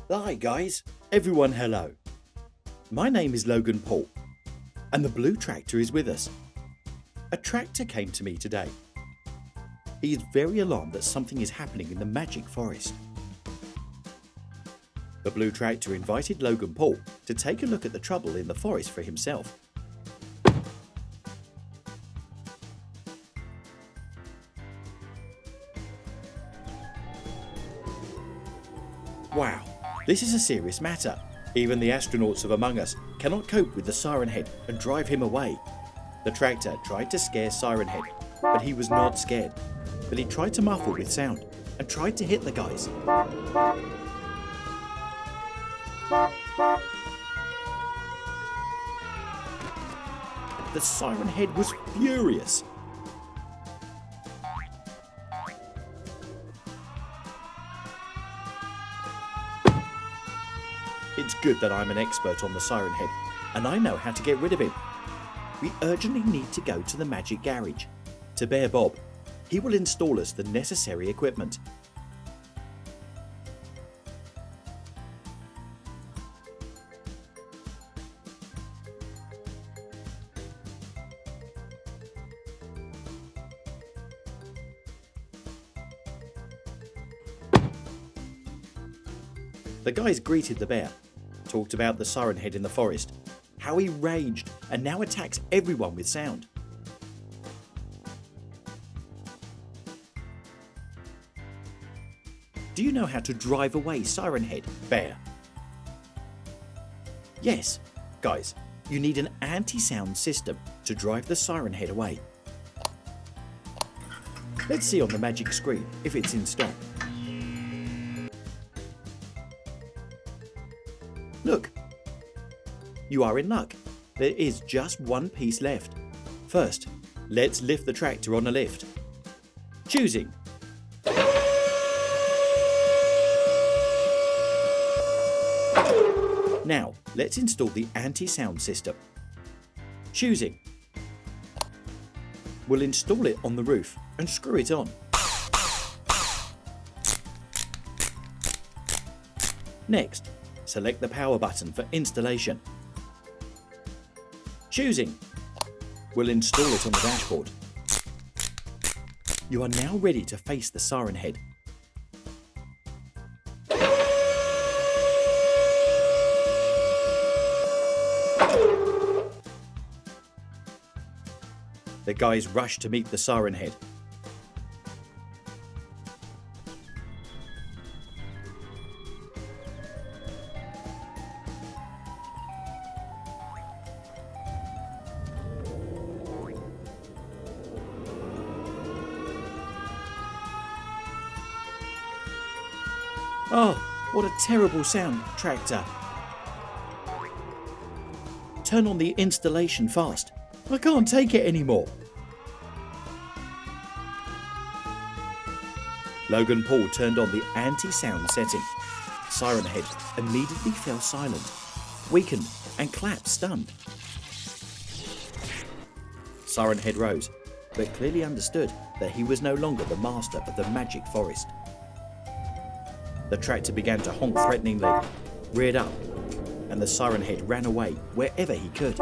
Hi guys, everyone hello. My name is Logan Paul and the blue tractor is with us. A tractor came to me today. He is very alarmed that something is happening in the magic forest. The blue tractor invited Logan Paul to take a look at the trouble in the forest for himself. Wow, this is a serious matter. Even the astronauts of among us cannot cope with the SIRENHEAD and drive him away. The tractor tried to scare SIRENHEAD, but he was not scared. But he tried to muffle with sound and tried to hit the guys. The SIRENHEAD was furious. It's good that I'm an expert on the SIRENHEAD and I know how to get rid of him. We urgently need to go to the magic garage, to Bear Bob. He will install us the necessary equipment. The guys greeted the bear, talked about the SIRENHEAD in the forest, how he raged and now attacks everyone with sound. Do you know how to drive away SIRENHEAD, Bear? Yes, guys, you need an anti-sound system to drive the SIRENHEAD away. Let's see on the magic screen if it's in stock. Look, you are in luck. There is just one piece left. First, let's lift the tractor on a lift. Choosing. Now, let's install the anti-sound system. Choosing. We'll install it on the roof and screw it on. Next, select the power button for installation. Choosing. We'll install it on the dashboard. You are now ready to face the SIRENHEAD. The guys rush to meet the SIRENHEAD. Oh, what a terrible sound, tractor. Turn on the installation fast. I can't take it anymore. Logan Paul turned on the anti-sound setting. SIRENHEAD immediately fell silent, weakened and clapped stunned. SIRENHEAD rose, but clearly understood that he was no longer the master of the magic forest. The tractor began to honk threateningly, reared up, and the SIRENHEAD ran away wherever he could.